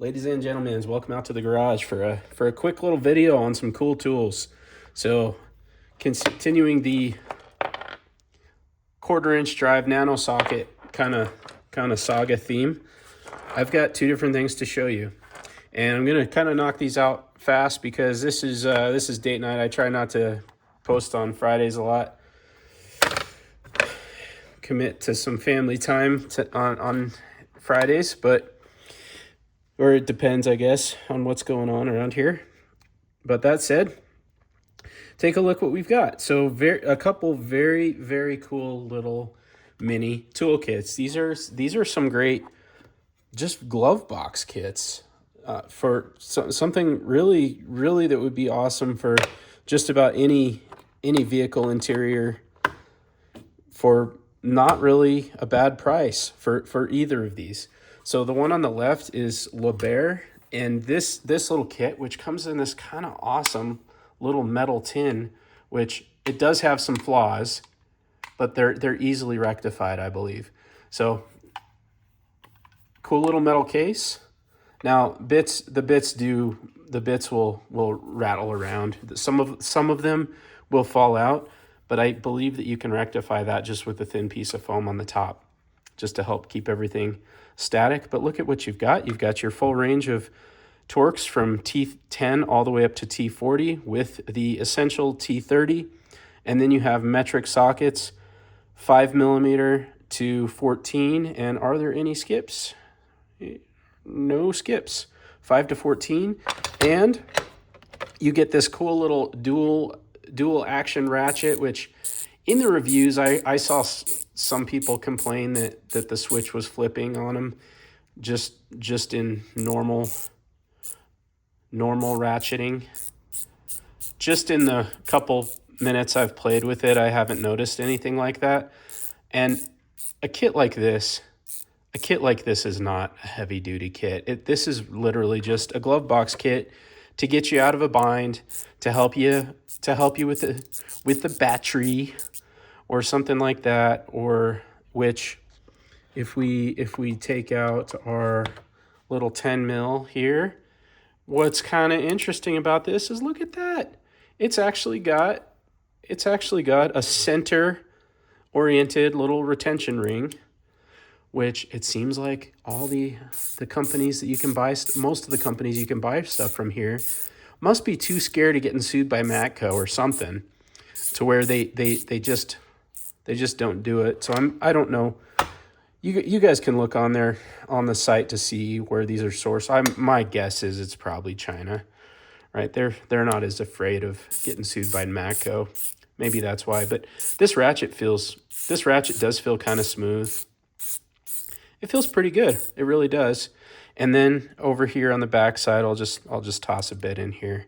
Ladies and gentlemen, welcome out to the garage for a quick little video on some cool tools. So, continuing the 1/4 inch drive nano socket kind of saga theme, I've got two different things to show you, and I'm gonna kind of knock these out fast because this is date night. I try not to post on Fridays a lot. Commit to some family time on Fridays, or it depends, I guess, on what's going on around here. But that said, take a look what we've got. So a couple very, very cool little mini toolkits. These are some great just glove box kits for something really, really that would be awesome for just about any vehicle interior for not really a bad price for either of these. So the one on the left is laBear, and this little kit, which comes in this kind of awesome little metal tin, which it does have some flaws, but they're easily rectified, I believe. So cool little metal case. Now the bits will rattle around. Some of them will fall out, but I believe that you can rectify that just with a thin piece of foam on the top, just to help keep everything static. But look at what you've got. You've got your full range of torques from T10 all the way up to T40 with the essential T30. And then you have metric sockets, 5mm to 14. And are there any skips? No skips. 5 to 14. And you get this cool little dual action ratchet, which in the reviews, I saw some people complain that the switch was flipping on them just in normal ratcheting. Just in the couple minutes I've played with it, I haven't noticed anything like that. And a kit like this is not a heavy duty kit. This is literally just a glove box kit to get you out of a bind, to help you with the battery or something like that. Or which, if we take out our little 10 mil here, what's kind of interesting about this is look at that. It's actually got a center oriented little retention ring, which it seems like all the companies that you can buy, most of the companies you can buy stuff from here, must be too scared of getting sued by Matco or something, to where they just don't do it. So I don't know. You guys can look on the site to see where these are sourced. My guess is it's probably China, right? They're not as afraid of getting sued by Matco. Maybe that's why. But this ratchet does feel kind of smooth. It feels pretty good. It really does. And then over here on the back side, I'll just toss a bit in here.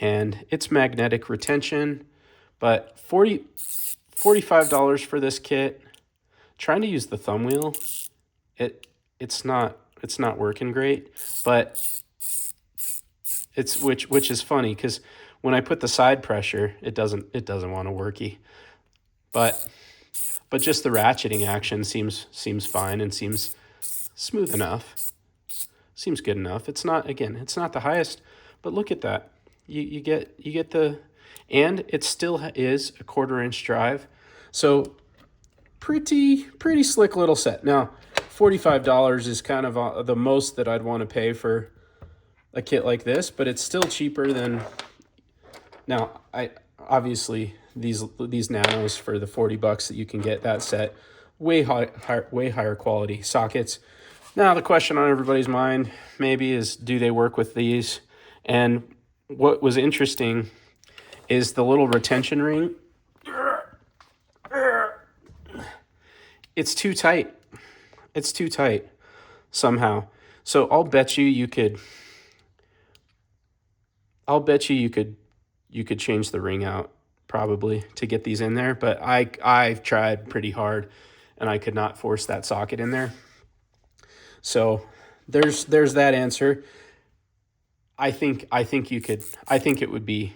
And it's magnetic retention, but $45 for this kit. Trying to use the thumb wheel, it's not working great, but it's which is funny because when I put the side pressure, it doesn't want to worky. But just the ratcheting action seems fine and seems smooth enough. Seems good enough. It's not the highest, but look at that. You get the, and it still is a 1/4 inch drive. So pretty slick little set. Now, $45 is kind of the most that I'd want to pay for a kit like this, but it's still cheaper than, now I obviously these nanos for the $40 that you can get that set, way higher quality sockets. Now the question on everybody's mind maybe is, do they work with these? And what was interesting is the little retention ring. It's too tight. It's too tight somehow. So I'll bet you could change the ring out probably to get these in there, but I've tried pretty hard and I could not force that socket in there. So there's that answer. I think it would be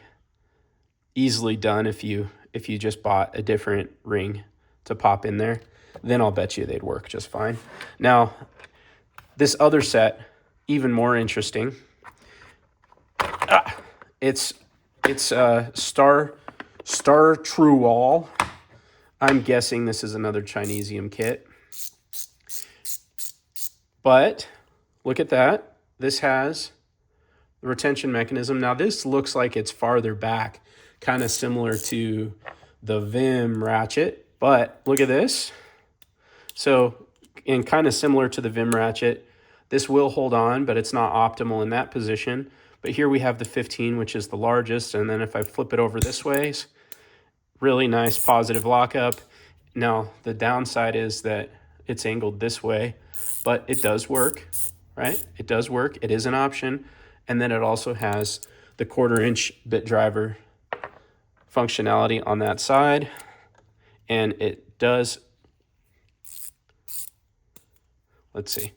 easily done if you just bought a different ring to pop in there. Then I'll bet you they'd work just fine. Now, this other set even more interesting, it's startrual. I'm guessing this is another Chinesium kit. But look at that. This has the retention mechanism. Now this looks like it's farther back, kind of similar to the Vim ratchet, but look at this. So, and kind of similar to the Vim ratchet, this will hold on, but it's not optimal in that position. But here we have the 15, which is the largest. And then if I flip it over this way, really nice positive lockup. Now, the downside is that it's angled this way, but it does work, right? It does work. It is an option. And then it also has the 1/4-inch bit driver functionality on that side. And it does, let's see.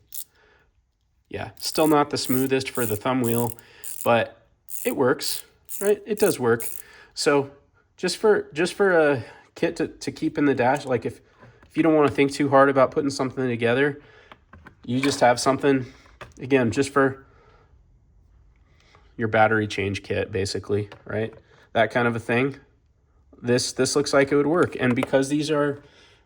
Yeah, still not the smoothest for the thumb wheel, but it works, right? It does work. So just for a kit to keep in the dash, like if you don't want to think too hard about putting something together, you just have something, again, just for your battery change kit, basically, right? That kind of a thing. This looks like it would work. And because these are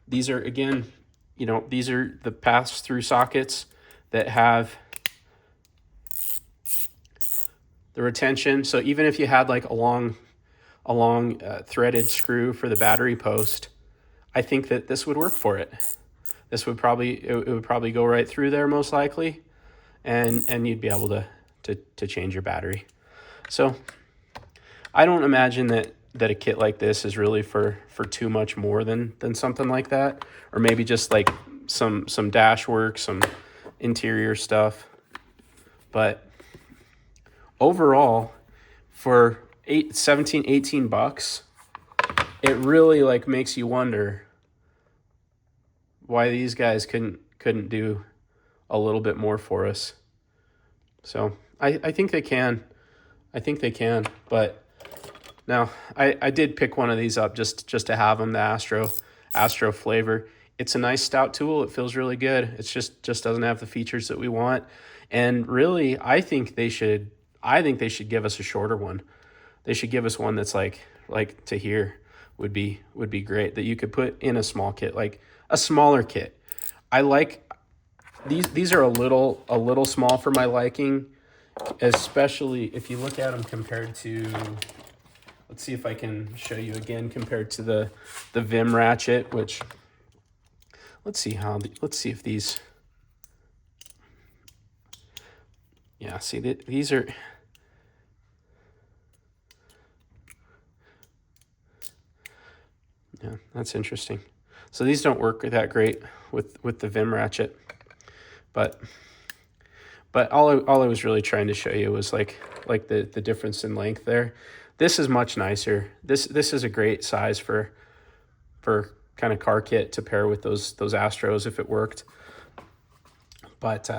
again, you know, these are the pass-through sockets that have the retention. So even if you had like a long threaded screw for the battery post, I think that this would work for it. This would probably, it would probably go right through there most likely, and you'd be able to change your battery. So I don't imagine that a kit like this is really for too much more than something like that, or maybe just like some dash work, some interior stuff. But overall, for 17, 18 bucks, it really like makes you wonder why these guys couldn't do a little bit more for us. So I think they can. I think they can. But now I did pick one of these up just to have them, the Astro flavor. It's a nice stout tool. It feels really good. It's just doesn't have the features that we want. And really, I think they should give us a shorter one. They should give us one that's like to here would be great, that you could put in a small kit, like a smaller kit. I like these are a little small for my liking, especially if you look at them compared to, let's see if I can show you again, compared to the Vim ratchet, which let's see if these, yeah, see these are, yeah, that's interesting. So these don't work that great with the Vim ratchet, but all I was really trying to show you was like the difference in length there. This is much nicer. This is a great size for kind of car kit to pair with those Astros if it worked. But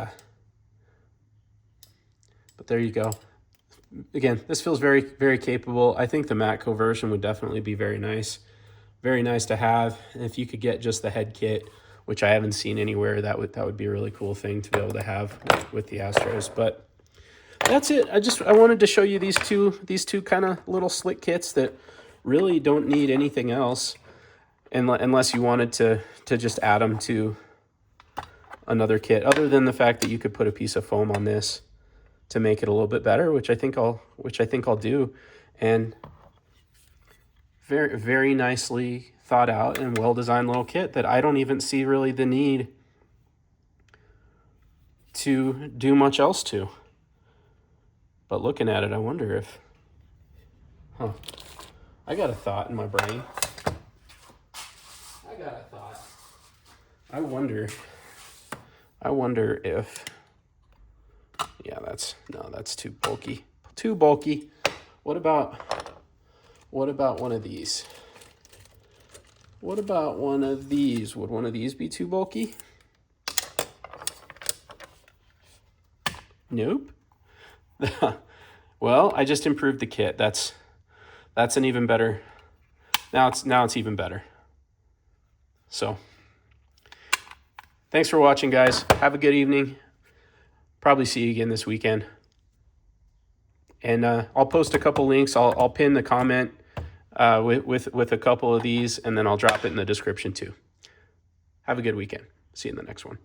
there you go. Again, this feels very, very capable. I think the Matco version would definitely be very nice. Very nice to have. And if you could get just the head kit, which I haven't seen anywhere, that would be a really cool thing to be able to have with the Astros. But that's it. I wanted to show you these two kind of little slick kits that really don't need anything else, unless you wanted to just add them to another kit, other than the fact that you could put a piece of foam on this to make it a little bit better, which I think I'll do. And very, very nicely thought out and well-designed little kit that I don't even see really the need to do much else to. But looking at it, I wonder if, I got a thought in my brain. I wonder if, yeah, that's too bulky. Too bulky. What about one of these? What about one of these? Would one of these be too bulky? Nope. Well, I just improved the kit. That's an even better. Now it's even better. So, thanks for watching, guys. Have a good evening. Probably see you again this weekend. And I'll post a couple links. I'll pin the comment with a couple of these, and then I'll drop it in the description too. Have a good weekend. See you in the next one.